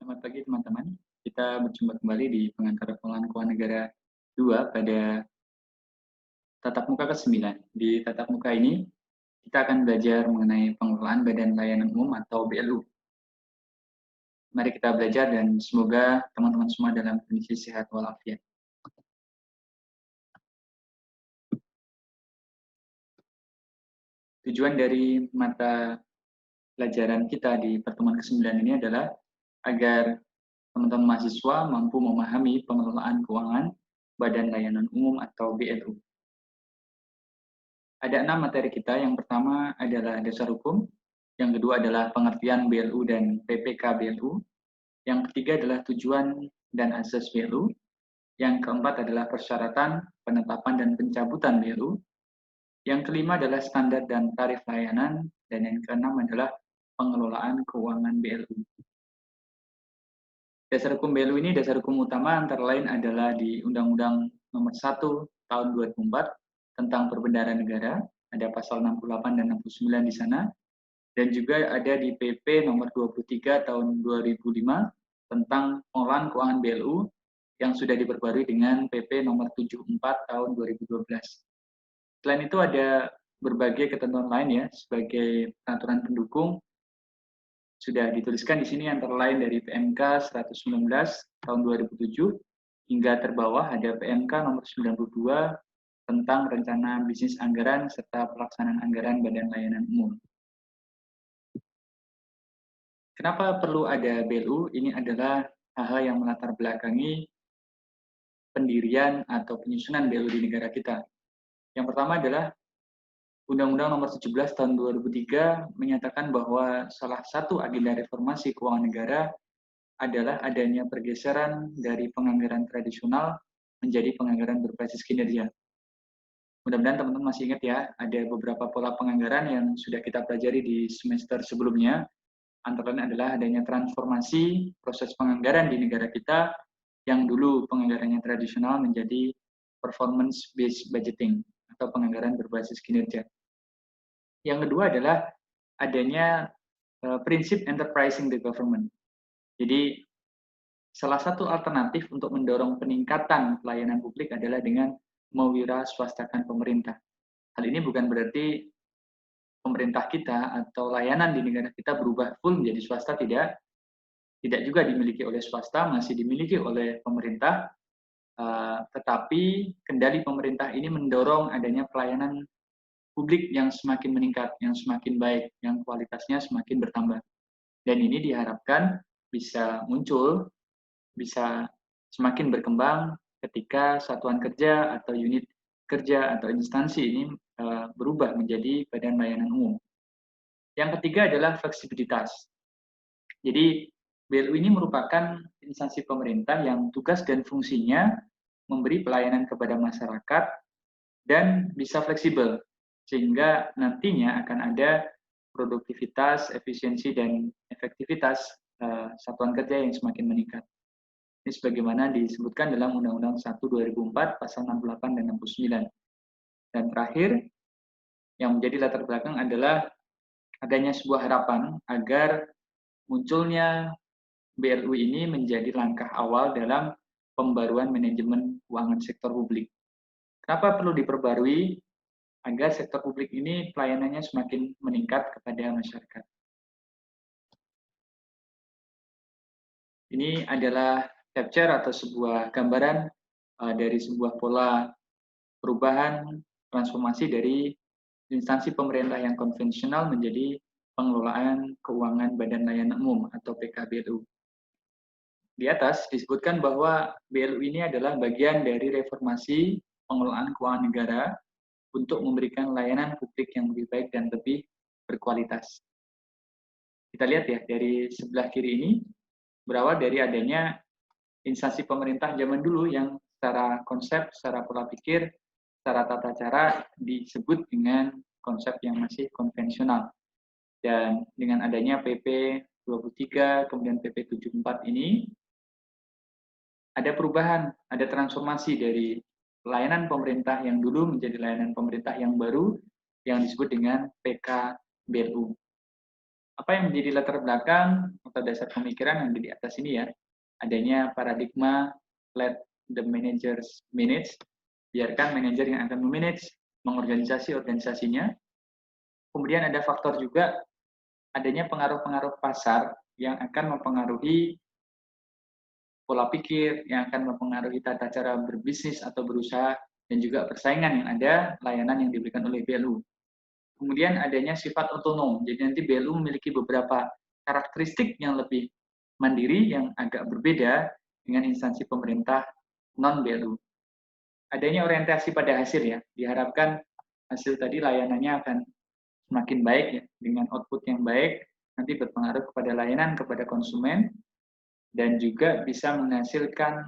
Selamat pagi teman-teman. Kita berjumpa kembali di pengantar pengelolaan keuangan negara 2 pada tatap muka ke-9. Di tatap muka ini, kita akan belajar mengenai pengelolaan Badan Layanan Umum atau BLU. Mari kita belajar dan semoga teman-teman semua dalam kondisi sehat walafiat. Tujuan dari mata pelajaran kita di pertemuan ke-9 ini adalah agar teman-teman mahasiswa mampu memahami pengelolaan keuangan Badan Layanan Umum atau BLU. Ada 6 materi kita. Yang pertama adalah dasar hukum, yang kedua adalah pengertian BLU dan PPK BLU, yang ketiga adalah tujuan dan asas BLU, yang keempat adalah persyaratan, penetapan, dan pencabutan BLU, yang kelima adalah standar dan tarif layanan, dan yang keenam adalah pengelolaan keuangan BLU. Dasar hukum BLU ini, dasar hukum utama antara lain adalah di Undang-Undang Nomor 1 Tahun 2004 tentang Perbendaharaan Negara, ada pasal 68 dan 69 di sana, dan juga ada di PP Nomor 23 Tahun 2005 tentang pengelolaan keuangan BLU yang sudah diperbarui dengan PP Nomor 74 Tahun 2012. Selain itu ada berbagai ketentuan lain ya sebagai peraturan pendukung sudah dituliskan di sini antara lain dari PMK 119 tahun 2007 hingga terbawah ada PMK nomor 92 tentang rencana bisnis anggaran serta pelaksanaan anggaran Badan Layanan Umum. Kenapa perlu ada BLU? Ini adalah hal-hal yang melatar belakangi pendirian atau penyusunan BLU di negara kita. Yang pertama adalah Undang-Undang Nomor 17 Tahun 2003 menyatakan bahwa salah satu agenda reformasi keuangan negara adalah adanya pergeseran dari penganggaran tradisional menjadi penganggaran berbasis kinerja. Mudah-mudahan teman-teman masih ingat ya, ada beberapa pola penganggaran yang sudah kita pelajari di semester sebelumnya. Antara lain adalah adanya transformasi proses penganggaran di negara kita yang dulu penganggarannya tradisional menjadi performance-based budgeting atau penganggaran berbasis kinerja. Yang kedua adalah adanya prinsip enterprising the government. Jadi salah satu alternatif untuk mendorong peningkatan pelayanan publik adalah dengan mewirausahakan pemerintah. Hal ini bukan berarti pemerintah kita atau layanan di negara kita berubah full menjadi swasta, tidak juga dimiliki oleh swasta, masih dimiliki oleh pemerintah, tetapi kendali pemerintah ini mendorong adanya pelayanan publik yang semakin meningkat, yang semakin baik, yang kualitasnya semakin bertambah. Dan ini diharapkan bisa muncul, bisa semakin berkembang ketika satuan kerja atau unit kerja atau instansi ini berubah menjadi badan layanan umum. Yang ketiga adalah fleksibilitas. Jadi BLU ini merupakan instansi pemerintah yang tugas dan fungsinya memberi pelayanan kepada masyarakat dan bisa fleksibel, sehingga nantinya akan ada produktivitas, efisiensi, dan efektivitas satuan kerja yang semakin meningkat. Ini sebagaimana disebutkan dalam Undang-Undang 1 2004 pasal 68 dan 69. Dan terakhir, yang menjadi latar belakang adalah adanya sebuah harapan agar munculnya BLU ini menjadi langkah awal dalam pembaruan manajemen keuangan sektor publik. Kenapa perlu diperbarui? Agar sektor publik ini pelayanannya semakin meningkat kepada masyarakat. Ini adalah capture atau sebuah gambaran dari sebuah pola perubahan transformasi dari instansi pemerintah yang konvensional menjadi pengelolaan keuangan Badan Layanan Umum atau PKBLU. Di atas disebutkan bahwa BLU ini adalah bagian dari reformasi pengelolaan keuangan negara untuk memberikan layanan publik yang lebih baik dan lebih berkualitas. Kita lihat ya, dari sebelah kiri ini, berawal dari adanya instansi pemerintah zaman dulu yang secara konsep, secara pola pikir, secara tata cara disebut dengan konsep yang masih konvensional. Dan dengan adanya PP 23, kemudian PP 74 ini, ada perubahan, ada transformasi dari layanan pemerintah yang dulu menjadi layanan pemerintah yang baru yang disebut dengan PKBLU. Apa Apa yang menjadi latar belakang atau dasar pemikiran yang ada di atas ini ya? Adanya paradigma let the managers manage, biarkan manajer yang akan memanage, mengorganisasi organisasinya. Kemudian ada faktor juga adanya pengaruh-pengaruh pasar yang akan mempengaruhi pola pikir, yang akan mempengaruhi tata cara berbisnis atau berusaha, dan juga persaingan yang ada layanan yang diberikan oleh BLU. Kemudian adanya sifat otonom, jadi nanti BLU memiliki beberapa karakteristik yang lebih mandiri yang agak berbeda dengan instansi pemerintah non-BLU. Adanya orientasi pada hasil ya, diharapkan hasil tadi layanannya akan semakin baik ya, dengan output yang baik, nanti berpengaruh kepada layanan kepada konsumen, dan juga bisa menghasilkan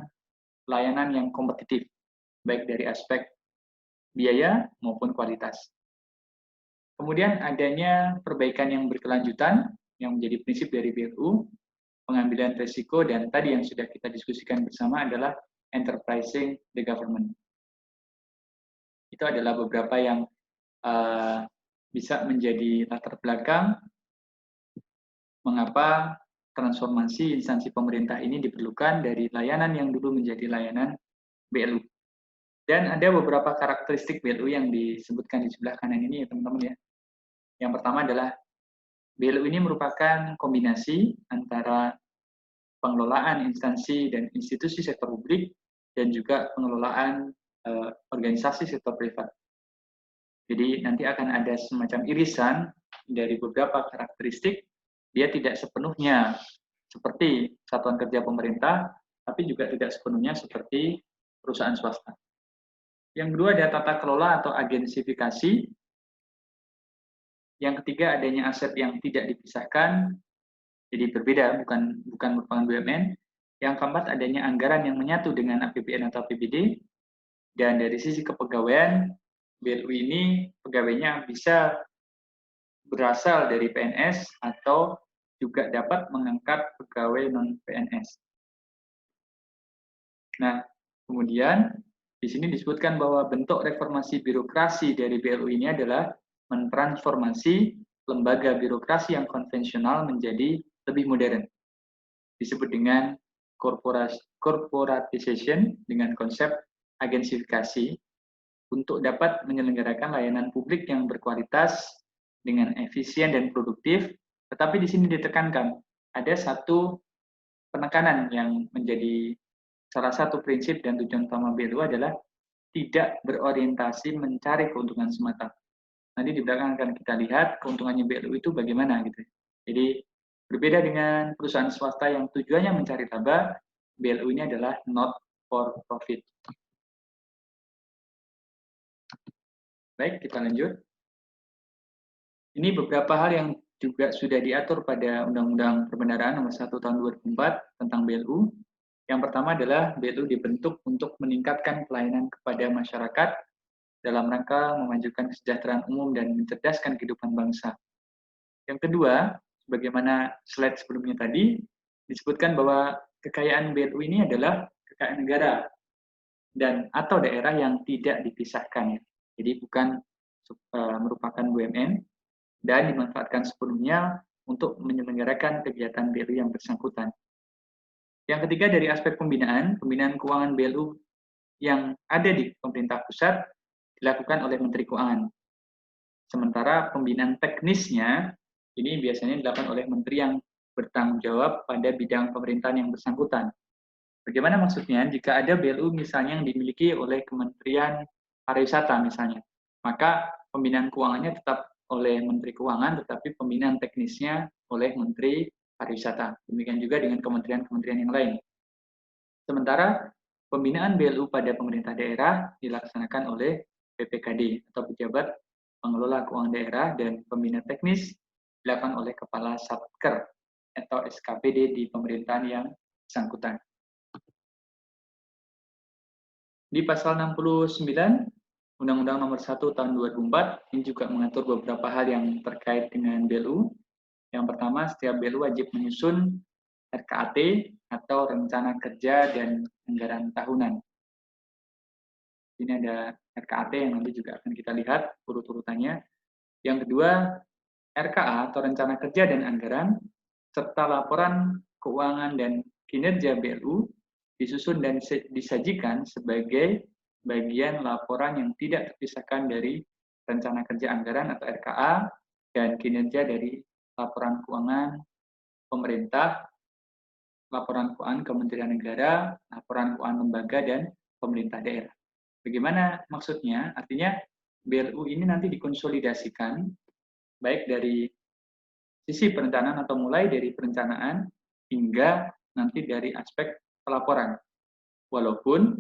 layanan yang kompetitif, baik dari aspek biaya maupun kualitas. Kemudian adanya perbaikan yang berkelanjutan, yang menjadi prinsip dari BLU, pengambilan risiko, dan tadi yang sudah kita diskusikan bersama adalah enterprising the government. Itu adalah beberapa yang bisa menjadi latar belakang mengapa transformasi instansi pemerintah ini diperlukan dari layanan yang dulu menjadi layanan BLU. Dan ada beberapa karakteristik BLU yang disebutkan di sebelah kanan ini ya teman-teman ya. Yang pertama adalah BLU ini merupakan kombinasi antara pengelolaan instansi dan institusi sektor publik dan juga pengelolaan organisasi sektor privat. Jadi nanti akan ada semacam irisan dari beberapa karakteristik, dia tidak sepenuhnya seperti satuan kerja pemerintah, tapi juga tidak sepenuhnya seperti perusahaan swasta. Yang kedua ada tata kelola atau agensifikasi. Yang ketiga adanya aset yang tidak dipisahkan, jadi berbeda, bukan merupakan BUMN. Yang keempat adanya anggaran yang menyatu dengan APBN atau APBD. Dan dari sisi kepegawaian, BLU ini pegawainya bisa berasal dari PNS atau juga dapat mengangkat pegawai non-PNS. Nah, kemudian di sini disebutkan bahwa bentuk reformasi birokrasi dari BLU ini adalah mentransformasi lembaga birokrasi yang konvensional menjadi lebih modern. Disebut dengan corporatization dengan konsep agensifikasi untuk dapat menyelenggarakan layanan publik yang berkualitas dengan efisien dan produktif, tetapi di sini ditekankan ada satu penekanan yang menjadi salah satu prinsip dan tujuan utama BLU adalah tidak berorientasi mencari keuntungan semata. Nanti di belakang akan kita lihat keuntungannya BLU itu bagaimana gitu. Jadi berbeda dengan perusahaan swasta yang tujuannya mencari laba, BLU ini adalah not for profit. Baik, kita lanjut. Ini beberapa hal yang juga sudah diatur pada Undang-Undang Perbendaharaan Nomor 1 Tahun 2004 tentang BLU. Yang pertama adalah BLU dibentuk untuk meningkatkan pelayanan kepada masyarakat dalam rangka memajukan kesejahteraan umum dan mencerdaskan kehidupan bangsa. Yang kedua, sebagaimana slide sebelumnya tadi, disebutkan bahwa kekayaan BLU ini adalah kekayaan negara dan atau daerah yang tidak dipisahkan. Jadi bukan merupakan BUMN dan dimanfaatkan sepenuhnya untuk menyelenggarakan kegiatan BLU yang bersangkutan. Yang ketiga dari aspek pembinaan keuangan BLU yang ada di pemerintah pusat dilakukan oleh Menteri Keuangan. Sementara pembinaan teknisnya ini biasanya dilakukan oleh menteri yang bertanggung jawab pada bidang pemerintahan yang bersangkutan. Bagaimana maksudnya? Jika ada BLU misalnya yang dimiliki oleh Kementerian Pariwisata misalnya, maka pembinaan keuangannya tetap oleh Menteri Keuangan, tetapi pembinaan teknisnya oleh Menteri Pariwisata. Demikian juga dengan kementerian-kementerian yang lain. Sementara pembinaan BLU pada pemerintah daerah dilaksanakan oleh PPKD atau Pejabat Pengelola Keuangan Daerah, dan pembina teknis dilakukan oleh Kepala Satker atau SKPD di pemerintahan yang bersangkutan. Di pasal 69 Undang-Undang Nomor 1 Tahun 2004 ini juga mengatur beberapa hal yang terkait dengan BLU. Yang pertama, setiap BLU wajib menyusun RKAT atau Rencana Kerja dan Anggaran Tahunan. Ini ada RKAT yang nanti juga akan kita lihat urut-urutannya. Yang kedua, RKA atau Rencana Kerja dan Anggaran, serta laporan keuangan dan kinerja BLU disusun dan disajikan sebagai bagian laporan yang tidak terpisahkan dari Rencana Kerja Anggaran atau RKA dan kinerja dari laporan keuangan pemerintah, laporan keuangan Kementerian Negara, laporan keuangan lembaga, dan pemerintah daerah. Bagaimana maksudnya? Artinya BLU ini nanti dikonsolidasikan baik dari sisi perencanaan atau mulai dari perencanaan hingga nanti dari aspek pelaporan. Walaupun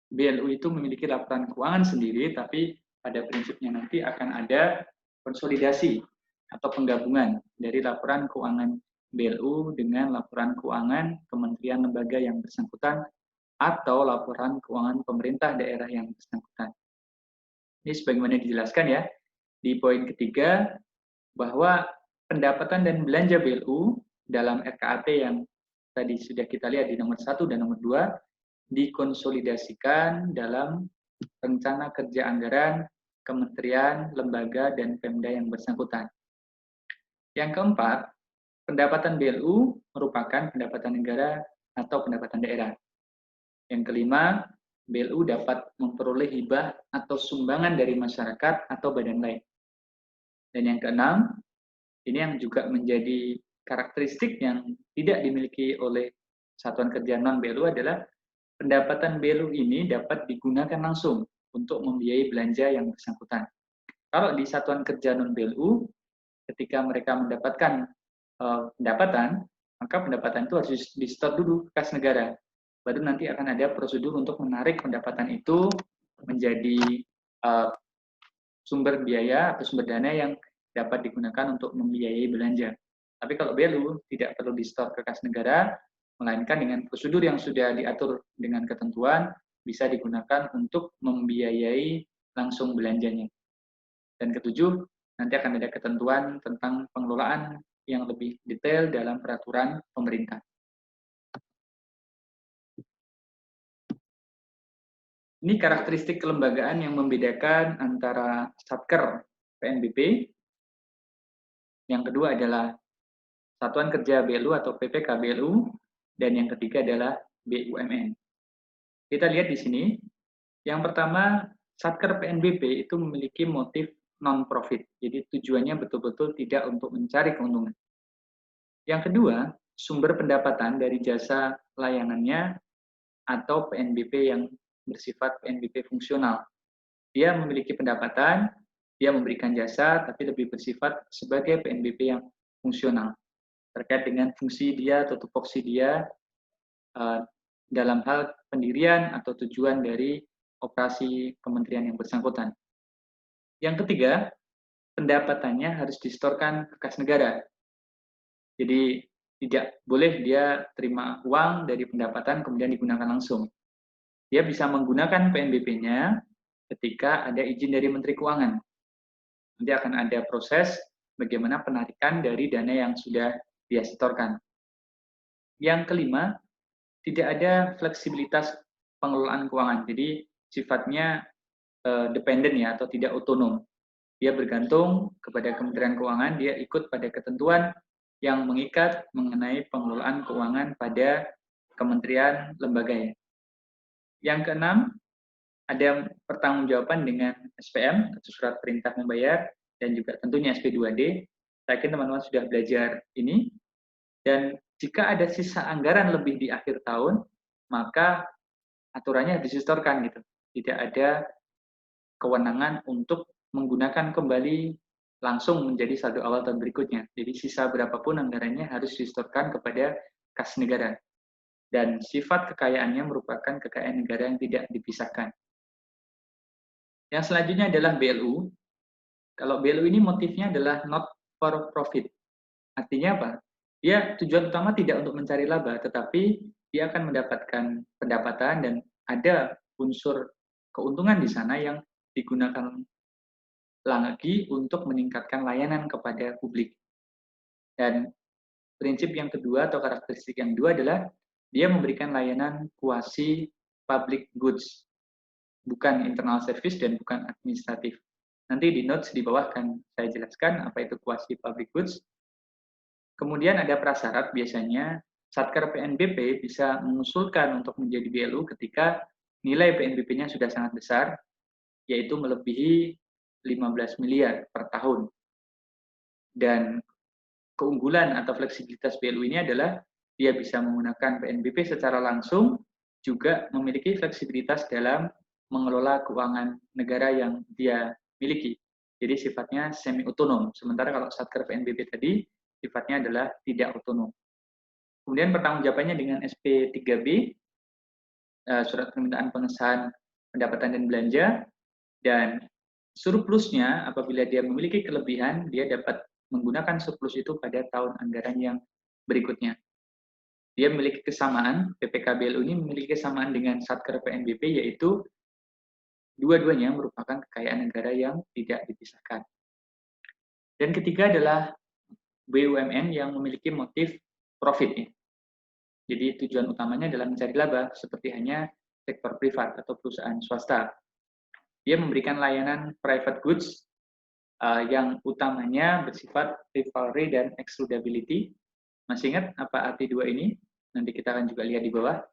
BLU itu memiliki laporan keuangan sendiri, tapi pada prinsipnya nanti akan ada konsolidasi atau penggabungan dari laporan keuangan BLU dengan laporan keuangan kementerian lembaga yang bersangkutan atau laporan keuangan pemerintah daerah yang bersangkutan. Ini sebagaimana dijelaskan ya di poin ketiga, bahwa pendapatan dan belanja BLU dalam RKAP yang tadi sudah kita lihat di nomor 1 dan nomor 2 dikonsolidasikan dalam rencana kerja anggaran kementerian, lembaga, dan Pemda yang bersangkutan. Yang keempat, pendapatan BLU merupakan pendapatan negara atau pendapatan daerah. Yang kelima, BLU dapat memperoleh hibah atau sumbangan dari masyarakat atau badan lain. Dan yang keenam, ini yang juga menjadi karakteristik yang tidak dimiliki oleh satuan kerja non-BLU adalah pendapatan BLU ini dapat digunakan langsung untuk membiayai belanja yang bersangkutan. Kalau di satuan kerja non-BLU, ketika mereka mendapatkan pendapatan, maka pendapatan itu harus di-store dulu ke kas negara. Baru nanti akan ada prosedur untuk menarik pendapatan itu menjadi sumber biaya atau sumber dana yang dapat digunakan untuk membiayai belanja. Tapi kalau BLU tidak perlu di-store ke kas negara, melainkan dengan prosedur yang sudah diatur dengan ketentuan, bisa digunakan untuk membiayai langsung belanjanya. Dan ketujuh, nanti akan ada ketentuan tentang pengelolaan yang lebih detail dalam peraturan pemerintah. Ini karakteristik kelembagaan yang membedakan antara Satker PNBP. Yang kedua adalah Satuan Kerja BLU atau PPK BLU, dan yang ketiga adalah BUMN. Kita lihat di sini, yang pertama, Satker PNBP itu memiliki motif non-profit, jadi tujuannya betul-betul tidak untuk mencari keuntungan. Yang kedua, sumber pendapatan dari jasa layanannya atau PNBP yang bersifat PNBP fungsional. Dia memiliki pendapatan, dia memberikan jasa, tapi lebih bersifat sebagai PNBP yang fungsional terkait dengan fungsi dia atau tupoksi dia dalam hal pendirian atau tujuan dari operasi kementerian yang bersangkutan. Yang ketiga, pendapatannya harus distorkan ke kas negara. Jadi tidak boleh dia terima uang dari pendapatan kemudian digunakan langsung. Dia bisa menggunakan PNBP-nya ketika ada izin dari Menteri Keuangan. Nanti akan ada proses bagaimana penarikan dari dana yang sudah dia setorkan. Yang kelima, tidak ada fleksibilitas pengelolaan keuangan. Jadi sifatnya dependen ya atau tidak otonom. Dia bergantung kepada Kementerian Keuangan, dia ikut pada ketentuan yang mengikat mengenai pengelolaan keuangan pada kementerian lembaganya. Yang keenam, ada pertanggungjawaban dengan SPM, atau Surat Perintah Membayar, dan juga tentunya SP2D. Saya yakin teman-teman sudah belajar ini. Dan jika ada sisa anggaran lebih di akhir tahun, maka aturannya disetorkan gitu. Tidak ada kewenangan untuk menggunakan kembali langsung menjadi saldo awal tahun berikutnya. Jadi sisa berapapun anggarannya harus disetorkan kepada kas negara. Dan sifat kekayaannya merupakan kekayaan negara yang tidak dipisahkan. Yang selanjutnya adalah BLU. Kalau BLU ini motifnya adalah not for profit. Artinya apa? Dia tujuan utama tidak untuk mencari laba, tetapi dia akan mendapatkan pendapatan dan ada unsur keuntungan di sana yang digunakan lagi untuk meningkatkan layanan kepada publik. Dan prinsip yang kedua atau karakteristik yang kedua adalah dia memberikan layanan quasi public goods, bukan internal service dan bukan administratif. Nanti di notes di bawah akan saya jelaskan apa itu quasi public goods. Kemudian ada prasyarat biasanya Satker PNBP bisa mengusulkan untuk menjadi BLU ketika nilai PNBP-nya sudah sangat besar, yaitu melebihi 15 miliar per tahun. Dan keunggulan atau fleksibilitas BLU ini adalah dia bisa menggunakan PNBP secara langsung, juga memiliki fleksibilitas dalam mengelola keuangan negara yang dia miliki. Jadi sifatnya semi otonom. Sementara kalau Satker PNBP tadi sifatnya adalah tidak otonom. Kemudian pertanggungjawabannya dengan SP3B, surat permintaan pengesahan pendapatan dan belanja, dan surplusnya apabila dia memiliki kelebihan, dia dapat menggunakan surplus itu pada tahun anggaran yang berikutnya. Dia memiliki kesamaan, PPKBLU ini memiliki kesamaan dengan Satker PNBP, yaitu dua-duanya merupakan kekayaan negara yang tidak dipisahkan. Dan ketiga adalah BUMN yang memiliki motif profit. Jadi tujuan utamanya adalah mencari laba, seperti hanya sektor privat atau perusahaan swasta. Dia memberikan layanan private goods yang utamanya bersifat rivalry dan excludability. Masih ingat apa arti dua ini? Nanti kita akan juga lihat di bawah.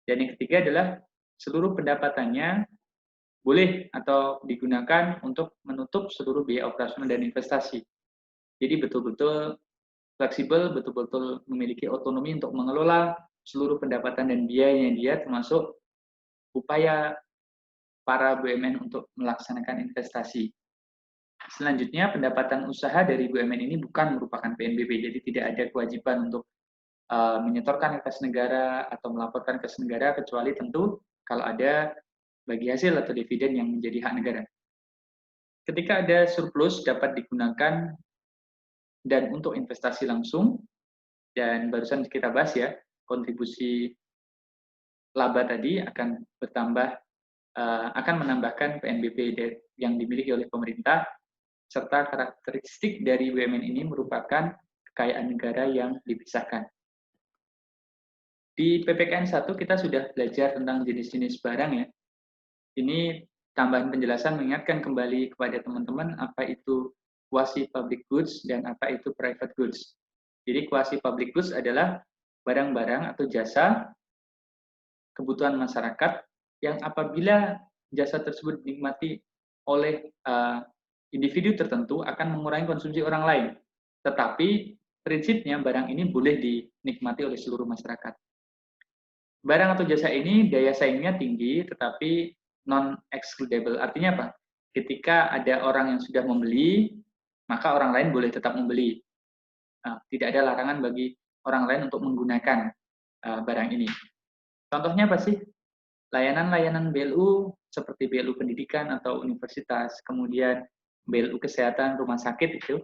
Dan yang ketiga adalah seluruh pendapatannya boleh atau digunakan untuk menutup seluruh biaya operasional dan investasi. Jadi betul-betul fleksibel, betul-betul memiliki otonomi untuk mengelola seluruh pendapatan dan biayanya dia, termasuk upaya para BUMN untuk melaksanakan investasi. Selanjutnya, pendapatan usaha dari BUMN ini bukan merupakan PNBP, jadi tidak ada kewajiban untuk menyetorkan ke kas negara atau melaporkan ke kas negara, kecuali tentu kalau ada bagi hasil atau dividen yang menjadi hak negara. Ketika ada surplus dapat digunakan dan untuk investasi langsung, dan barusan kita bahas ya, kontribusi laba tadi akan bertambah, akan menambahkan PNBP yang dimiliki oleh pemerintah, serta karakteristik dari BUMN ini merupakan kekayaan negara yang dipisahkan. Di PPKN 1 kita sudah belajar tentang jenis-jenis barang ya. Ini tambahan penjelasan mengingatkan kembali kepada teman-teman apa itu quasi public goods dan apa itu private goods. Jadi quasi public goods adalah barang-barang atau jasa kebutuhan masyarakat yang apabila jasa tersebut dinikmati oleh individu tertentu akan mengurangi konsumsi orang lain. Tetapi prinsipnya barang ini boleh dinikmati oleh seluruh masyarakat. Barang atau jasa ini daya saingnya tinggi tetapi non-excludable. Artinya apa? Ketika ada orang yang sudah membeli, maka orang lain boleh tetap membeli. Tidak ada larangan bagi orang lain untuk menggunakan barang ini. Contohnya apa sih? Layanan-layanan BLU seperti BLU pendidikan atau universitas, kemudian BLU kesehatan, rumah sakit itu,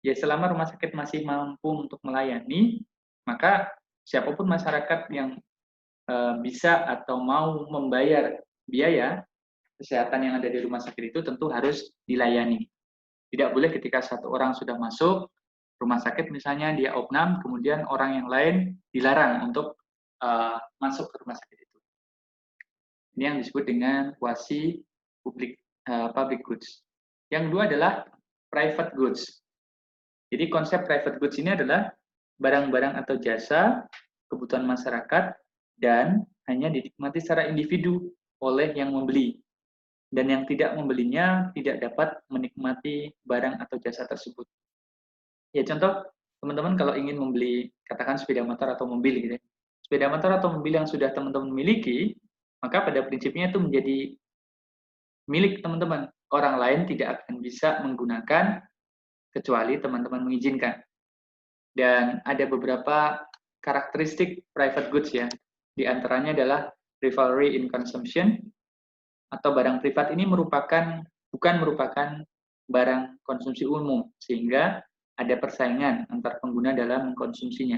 ya selama rumah sakit masih mampu untuk melayani, maka siapapun masyarakat yang bisa atau mau membayar biaya kesehatan yang ada di rumah sakit itu tentu harus dilayani. Tidak boleh ketika satu orang sudah masuk rumah sakit misalnya dia opnam, kemudian orang yang lain dilarang untuk masuk ke rumah sakit itu. Ini yang disebut dengan quasi public goods. Yang kedua adalah private goods. Jadi konsep private goods ini adalah barang-barang atau jasa kebutuhan masyarakat dan hanya dinikmati secara individu oleh yang membeli. Dan yang tidak membelinya tidak dapat menikmati barang atau jasa tersebut. Ya contoh, teman-teman kalau ingin membeli, katakan sepeda motor atau mobil gitu ya. Sepeda motor atau mobil yang sudah teman-teman miliki, maka pada prinsipnya itu menjadi milik teman-teman. Orang lain tidak akan bisa menggunakan kecuali teman-teman mengizinkan. Dan ada beberapa karakteristik private goods ya. Di antaranya adalah rivalry in consumption, atau barang privat ini bukan merupakan barang konsumsi umum, sehingga ada persaingan antar pengguna dalam mengkonsumsinya.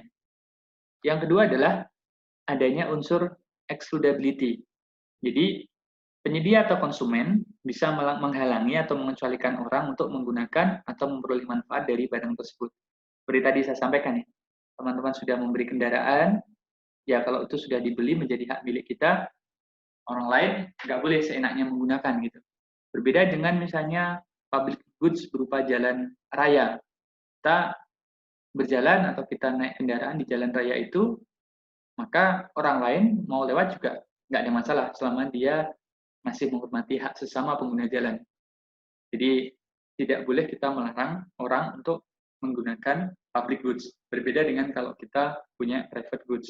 Yang kedua adalah adanya unsur excludability. Jadi, penyedia atau konsumen bisa menghalangi atau mengecualikan orang untuk menggunakan atau memperoleh manfaat dari barang tersebut. Seperti tadi saya sampaikan ya, teman-teman sudah memberi kendaraan, ya kalau itu sudah dibeli menjadi hak milik kita, orang lain nggak boleh seenaknya menggunakan gitu. Berbeda dengan misalnya public goods berupa jalan raya. Kita berjalan atau kita naik kendaraan di jalan raya itu, maka orang lain mau lewat juga nggak ada masalah selama dia masih menghormati hak sesama pengguna jalan. Jadi tidak boleh kita melarang orang untuk menggunakan public goods. Berbeda dengan kalau kita punya private goods.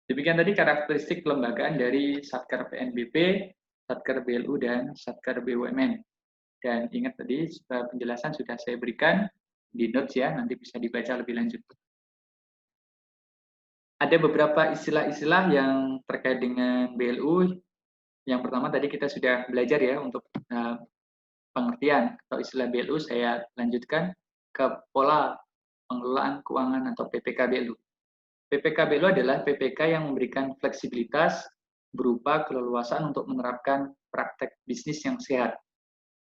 Demikian tadi karakteristik kelembagaan dari Satker PNBP, Satker BLU, dan Satker BUMN. Dan ingat tadi penjelasan sudah saya berikan di notes ya, nanti bisa dibaca lebih lanjut. Ada beberapa istilah-istilah yang terkait dengan BLU. Yang pertama tadi kita sudah belajar ya untuk pengertian atau istilah BLU, saya lanjutkan ke pola pengelolaan keuangan atau PPK BLU. PPK BLU adalah PPK yang memberikan fleksibilitas berupa keleluasaan untuk menerapkan praktek bisnis yang sehat.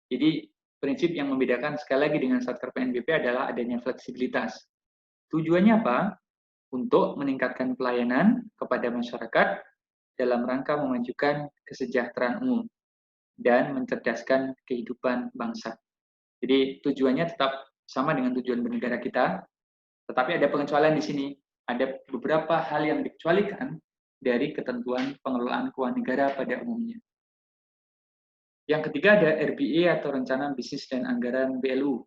Jadi prinsip yang membedakan sekali lagi dengan Satker PNBP adalah adanya fleksibilitas. Tujuannya apa? Untuk meningkatkan pelayanan kepada masyarakat dalam rangka memajukan kesejahteraan umum dan mencerdaskan kehidupan bangsa. Jadi tujuannya tetap sama dengan tujuan bernegara kita, tetapi ada pengecualian di sini. Ada beberapa hal yang dikecualikan dari ketentuan pengelolaan keuangan negara pada umumnya. Yang ketiga ada RBA atau Rencana Bisnis dan Anggaran BLU.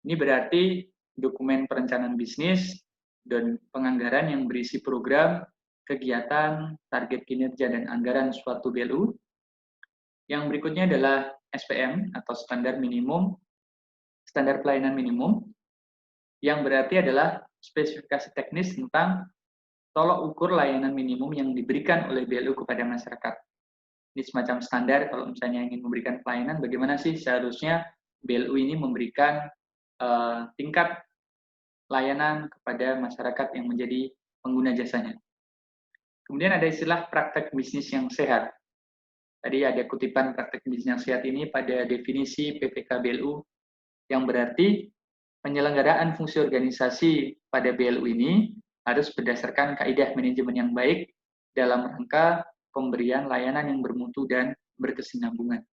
Ini berarti dokumen perencanaan bisnis dan penganggaran yang berisi program, kegiatan, target kinerja, dan anggaran suatu BLU. Yang berikutnya adalah SPM atau standar pelayanan minimum, yang berarti adalah spesifikasi teknis tentang tolok ukur layanan minimum yang diberikan oleh BLU kepada masyarakat. Ini semacam standar kalau misalnya ingin memberikan pelayanan, bagaimana sih seharusnya BLU ini memberikan tingkat layanan kepada masyarakat yang menjadi pengguna jasanya. Kemudian ada istilah praktek bisnis yang sehat. Tadi ada kutipan praktek bisnis yang sehat ini pada definisi PPK BLU, yang berarti penyelenggaraan fungsi organisasi pada BLU ini harus berdasarkan kaidah manajemen yang baik dalam rangka pemberian layanan yang bermutu dan berkesinambungan.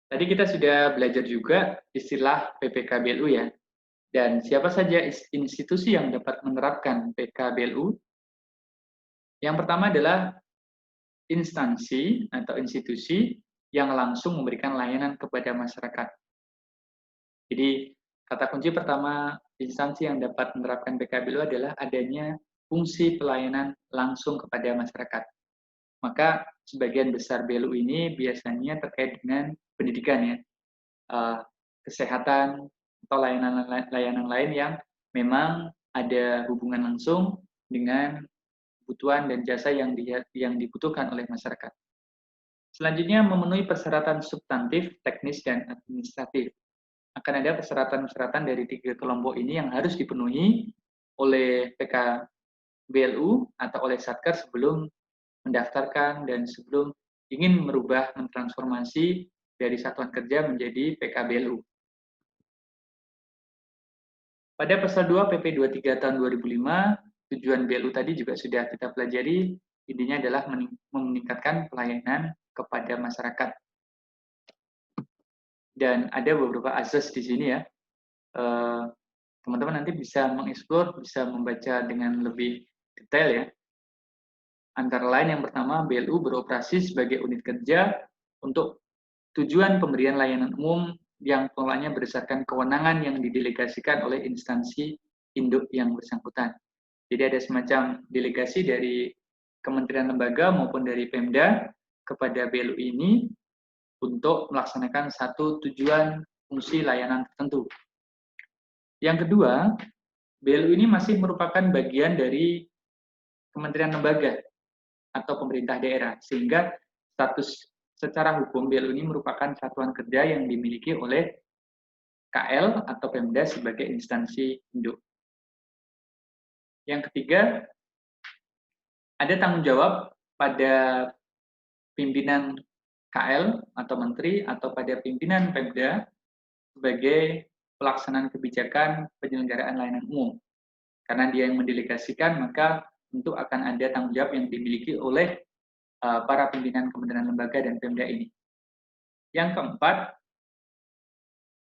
Tadi kita sudah belajar juga istilah PPK BLU ya. Dan siapa saja institusi yang dapat menerapkan PKBLU? Yang pertama adalah instansi atau institusi yang langsung memberikan layanan kepada masyarakat. Jadi, kata kunci pertama instansi yang dapat menerapkan PKBLU adalah adanya fungsi pelayanan langsung kepada masyarakat. Maka sebagian besar BLU ini biasanya terkait dengan pendidikan ya, kesehatan, atau layanan lain yang memang ada hubungan langsung dengan kebutuhan dan jasa yang dibutuhkan oleh masyarakat. Selanjutnya, memenuhi persyaratan substantif, teknis, dan administratif. Akan ada persyaratan-persyaratan dari tiga kelompok ini yang harus dipenuhi oleh PKBLU atau oleh Satker sebelum mendaftarkan dan sebelum ingin merubah, mentransformasi dari satuan kerja menjadi PKBLU. Pada pasal 2 PP 23 tahun 2005, tujuan BLU tadi juga sudah kita pelajari, intinya adalah meningkatkan pelayanan kepada masyarakat. Dan ada beberapa asas di sini ya. Teman-teman nanti bisa mengeksplor, bisa membaca dengan lebih detail ya. Antara lain yang pertama, BLU beroperasi sebagai unit kerja untuk tujuan pemberian layanan umum yang pengelolaannya berdasarkan kewenangan yang didelegasikan oleh instansi induk yang bersangkutan. Jadi ada semacam delegasi dari kementerian lembaga maupun dari Pemda kepada BLU ini untuk melaksanakan satu tujuan fungsi layanan tertentu. Yang kedua, BLU ini masih merupakan bagian dari kementerian lembaga atau pemerintah daerah, sehingga status secara hukum BLU ini merupakan satuan kerja yang dimiliki oleh KL atau Pemda sebagai instansi induk. Yang ketiga, ada tanggung jawab pada pimpinan KL atau menteri atau pada pimpinan Pemda sebagai pelaksanaan kebijakan penyelenggaraan layanan umum. Karena dia yang mendelegasikan, maka tentu akan ada tanggung jawab yang dimiliki oleh para pimpinan kementerian lembaga dan Pemda ini. Yang keempat,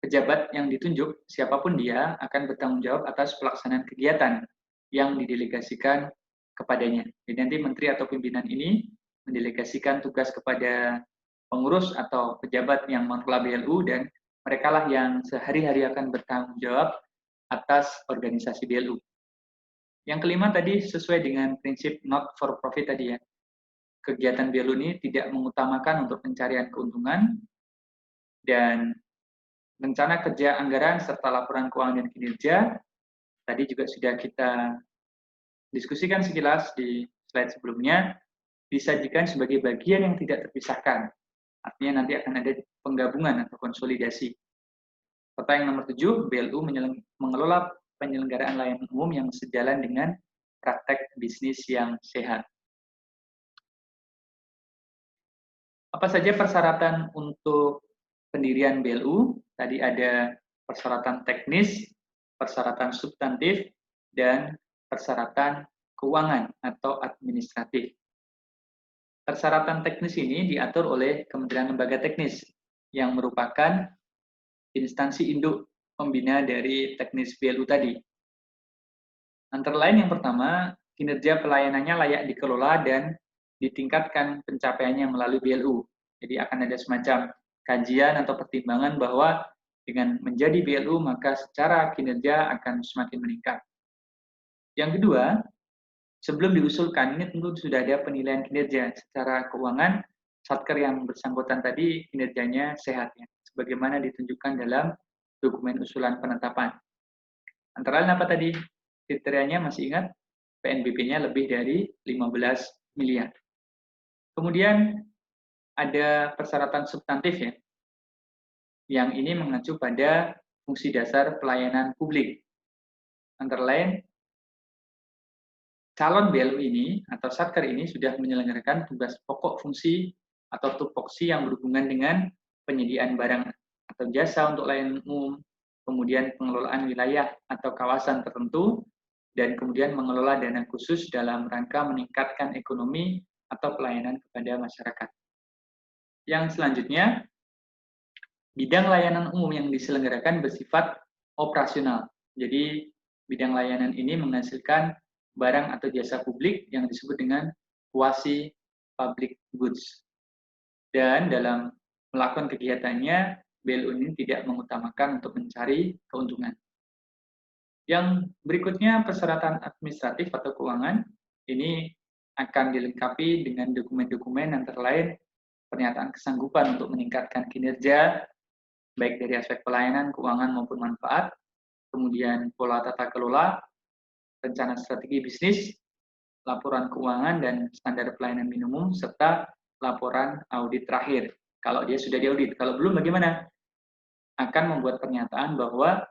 pejabat yang ditunjuk, siapapun dia, akan bertanggung jawab atas pelaksanaan kegiatan yang didelegasikan kepadanya. Jadi nanti menteri atau pimpinan ini mendelegasikan tugas kepada pengurus atau pejabat yang mengelola BLU, dan merekalah yang sehari-hari akan bertanggung jawab atas organisasi BLU. Yang kelima tadi sesuai dengan prinsip not for profit tadi ya. Kegiatan BLU ini tidak mengutamakan untuk pencarian keuntungan, dan rencana kerja anggaran serta laporan keuangan dan kinerja tadi juga sudah kita diskusikan sekilas di slide sebelumnya, disajikan sebagai bagian yang tidak terpisahkan. Artinya nanti akan ada penggabungan atau konsolidasi. Serta yang nomor 7, BLU mengelola penyelenggaraan layanan umum yang sejalan dengan praktek bisnis yang sehat. Apa saja persyaratan untuk pendirian BLU? Tadi ada persyaratan teknis, persyaratan substantif, dan persyaratan keuangan atau administratif. Persyaratan teknis ini diatur oleh Kementerian Lembaga Teknis yang merupakan instansi induk pembina dari teknis BLU tadi. Antara lain yang pertama, kinerja pelayanannya layak dikelola dan ditingkatkan pencapaiannya melalui BLU. Jadi akan ada semacam kajian atau pertimbangan bahwa dengan menjadi BLU maka secara kinerja akan semakin meningkat. Yang kedua, sebelum diusulkan ini tentu sudah ada penilaian kinerja secara keuangan. Satker yang bersangkutan tadi kinerjanya sehat ya, sebagaimana ditunjukkan dalam dokumen usulan penetapan. Antara lain apa tadi? Kriterianya masih ingat? PNBP-nya lebih dari 15 miliar. Kemudian ada persyaratan substantif ya, yang ini mengacu pada fungsi dasar pelayanan publik. Antara lain, calon BLU ini atau Satker ini sudah menyelenggarakan tugas pokok fungsi atau tupoksi yang berhubungan dengan penyediaan barang atau jasa untuk layanan umum, kemudian pengelolaan wilayah atau kawasan tertentu, dan kemudian mengelola dana khusus dalam rangka meningkatkan ekonomi atau pelayanan kepada masyarakat. Yang selanjutnya, bidang layanan umum yang diselenggarakan bersifat operasional. Jadi, bidang layanan ini menghasilkan barang atau jasa publik yang disebut dengan quasi public goods. Dan dalam melakukan kegiatannya, BLU ini tidak mengutamakan untuk mencari keuntungan. Yang berikutnya, persyaratan administratif atau keuangan, ini akan dilengkapi dengan dokumen-dokumen antara lain pernyataan kesanggupan untuk meningkatkan kinerja, baik dari aspek pelayanan, keuangan, maupun manfaat, kemudian pola tata kelola, rencana strategi bisnis, laporan keuangan dan standar pelayanan minimum, serta laporan audit terakhir. Kalau dia sudah diaudit, kalau belum bagaimana? Akan membuat pernyataan bahwa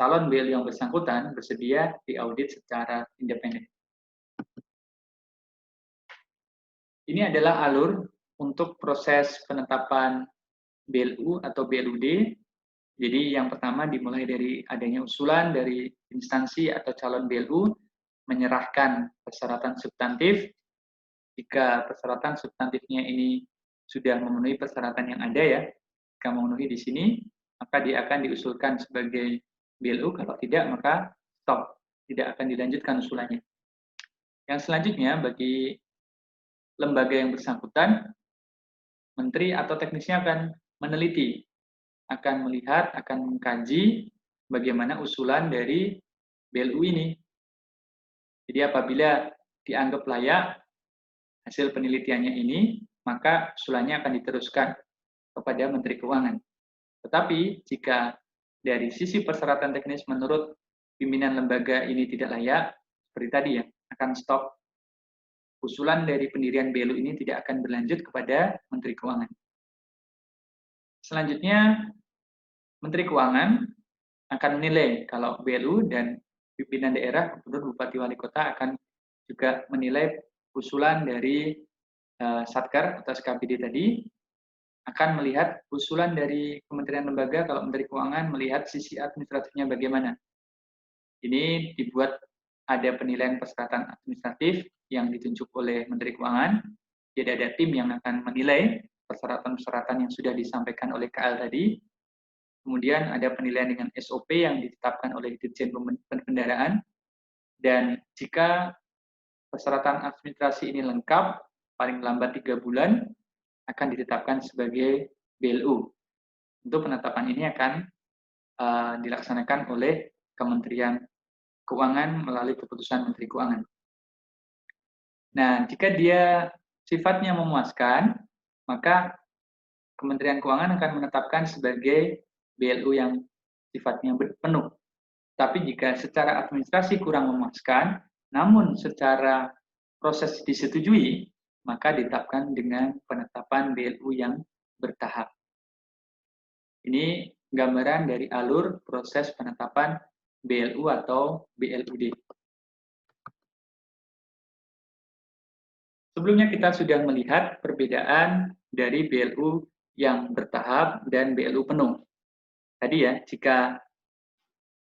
calon BLU yang bersangkutan bersedia diaudit secara independen. Ini adalah alur untuk proses penetapan BLU atau BLUD. Jadi yang pertama dimulai dari adanya usulan dari instansi atau calon BLU menyerahkan persyaratan substantif. Jika persyaratan substantifnya ini sudah memenuhi persyaratan yang ada ya, jika memenuhi di sini, maka dia akan diusulkan sebagai BLU, kalau tidak maka stop, tidak akan dilanjutkan usulannya. Yang selanjutnya bagi lembaga yang bersangkutan, menteri atau teknisnya akan meneliti, akan melihat, akan mengkaji bagaimana usulan dari BLU ini. Jadi apabila dianggap layak hasil penelitiannya ini, maka usulannya akan diteruskan kepada Menteri Keuangan. Tetapi jika dari sisi persyaratan teknis menurut pimpinan lembaga ini tidak layak, seperti tadi ya, akan stop. Usulan dari pendirian BLU ini tidak akan berlanjut kepada Menteri Keuangan. Selanjutnya, Menteri Keuangan akan menilai kalau BLU dan pimpinan daerah, gubernur, bupati, wali kota akan juga menilai usulan dari Satker atau SKPD tadi, akan melihat usulan dari kementerian lembaga. Kalau Menteri Keuangan melihat sisi administratifnya bagaimana. Ini dibuat ada penilaian persyaratan administratif yang ditunjuk oleh Menteri Keuangan. Jadi ada tim yang akan menilai persyaratan-persyaratan yang sudah disampaikan oleh KL tadi. Kemudian ada penilaian dengan SOP yang ditetapkan oleh Dirjen Pengendaraan. Dan jika persyaratan administrasi ini lengkap, paling lambat 3 bulan, akan ditetapkan sebagai BLU. Untuk penetapan ini akan dilaksanakan oleh Kementerian Keuangan melalui keputusan Menteri Keuangan. Nah, jika dia sifatnya memuaskan, maka Kementerian Keuangan akan menetapkan sebagai BLU yang sifatnya penuh. Tapi jika secara administrasi kurang memuaskan, namun secara proses disetujui, maka ditetapkan dengan penetapan BLU yang bertahap. Ini gambaran dari alur proses penetapan BLU atau BLUD. Sebelumnya kita sudah melihat perbedaan dari BLU yang bertahap dan BLU penuh. Tadi ya, jika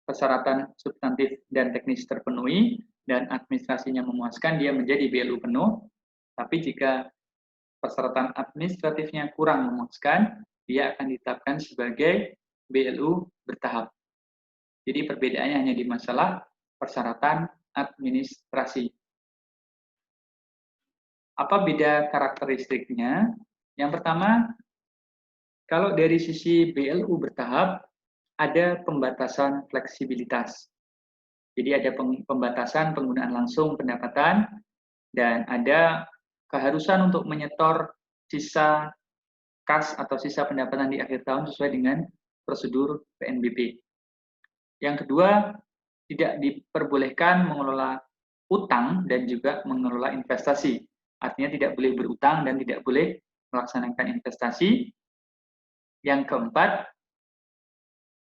persyaratan substantif dan teknis terpenuhi dan administrasinya memuaskan, dia menjadi BLU penuh. Tapi jika persyaratan administratifnya kurang memuaskan, dia akan ditetapkan sebagai BLU bertahap. Jadi perbedaannya hanya di masalah persyaratan administrasi. Apa beda karakteristiknya? Yang pertama, kalau dari sisi BLU bertahap, ada pembatasan fleksibilitas. Jadi ada pembatasan penggunaan langsung pendapatan, dan ada keharusan untuk menyetor sisa kas atau sisa pendapatan di akhir tahun sesuai dengan prosedur PNBP. Yang kedua, tidak diperbolehkan mengelola utang dan juga mengelola investasi. Artinya tidak boleh berutang dan tidak boleh melaksanakan investasi. Yang keempat,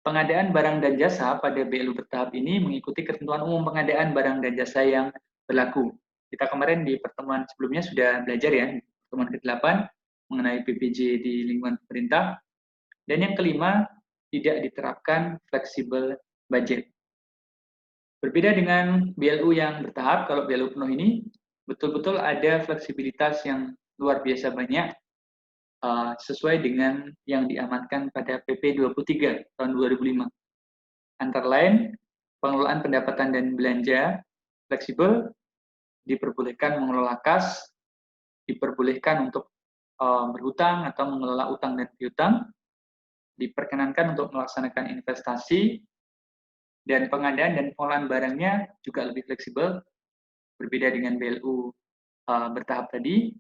pengadaan barang dan jasa pada BLU bertahap ini mengikuti ketentuan umum pengadaan barang dan jasa yang berlaku. Kita kemarin di pertemuan sebelumnya sudah belajar ya, pertemuan ke-8 mengenai BPJ di lingkungan pemerintah. Dan yang kelima, tidak diterapkan fleksibel budget. Berbeda dengan BLU yang bertahap, kalau BLU penuh ini betul-betul ada fleksibilitas yang luar biasa banyak sesuai dengan yang diamankan pada PP 23 tahun 2005. Antara lain, pengelolaan pendapatan dan belanja fleksibel, diperbolehkan mengelola kas, diperbolehkan untuk berhutang atau mengelola utang dan piutang, diperkenankan untuk melaksanakan investasi, dan pengadaan dan pengolahan barangnya juga lebih fleksibel, berbeda dengan BLU bertahap tadi.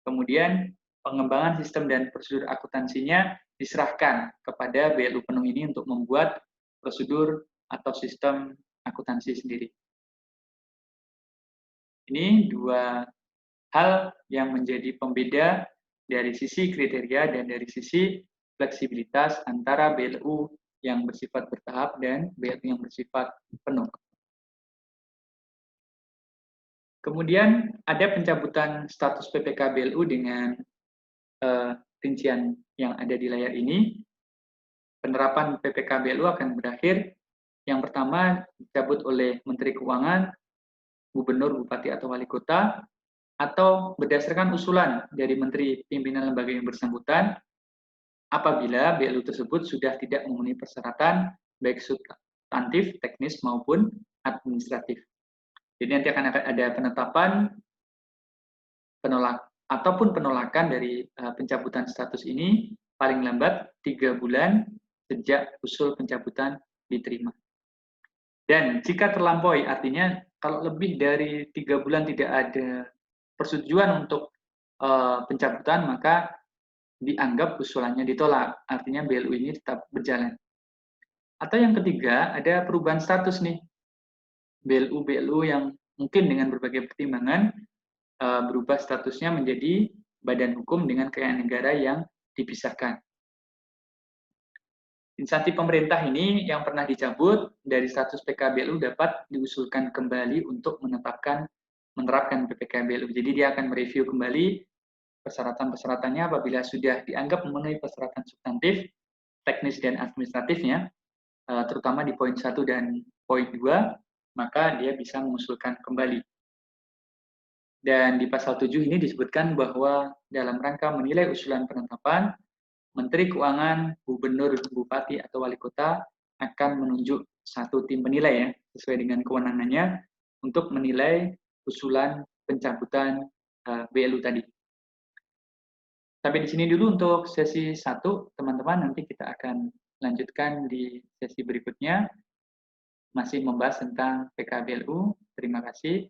Kemudian pengembangan sistem dan prosedur akuntansinya diserahkan kepada BLU penuh ini untuk membuat prosedur atau sistem akuntansi sendiri. Ini dua hal yang menjadi pembeda dari sisi kriteria dan dari sisi fleksibilitas antara BLU yang bersifat bertahap dan BLU yang bersifat penuh. Kemudian ada pencabutan status PPK BLU dengan rincian yang ada di layar ini. Penerapan PPK BLU akan berakhir. Yang pertama dicabut oleh Menteri Keuangan, Gubernur, Bupati, atau Wali Kota, atau berdasarkan usulan dari Menteri Pimpinan Lembaga yang bersangkutan, apabila BLU tersebut sudah tidak memenuhi persyaratan baik substantif, teknis, maupun administratif. Jadi nanti akan ada penetapan penolakan dari pencabutan status ini paling lambat 3 bulan sejak usul pencabutan diterima. Dan jika terlampaui, artinya kalau lebih dari 3 bulan tidak ada persetujuan untuk pencabutan, maka dianggap usulannya ditolak, artinya BLU ini tetap berjalan. Atau yang ketiga, ada perubahan status nih. BLU yang mungkin dengan berbagai pertimbangan berubah statusnya menjadi badan hukum dengan kekayaan negara yang dipisahkan. Instansi pemerintah ini yang pernah dicabut dari status PKBLU dapat diusulkan kembali untuk menerapkan PPKBLU. Jadi dia akan mereview kembali persyaratan-persyaratannya apabila sudah dianggap memenuhi persyaratan substantif, teknis, dan administratifnya, terutama di poin 1 dan poin 2, maka dia bisa mengusulkan kembali. Dan di pasal 7 ini disebutkan bahwa dalam rangka menilai usulan penetapan, Menteri Keuangan, Gubernur, Bupati, atau Wali Kota akan menunjuk satu tim penilai ya, sesuai dengan kewenangannya untuk menilai usulan pencabutan BLU tadi. Sampai di sini dulu untuk sesi 1, teman-teman. Nanti kita akan lanjutkan di sesi berikutnya, masih membahas tentang PKBLU. Terima kasih.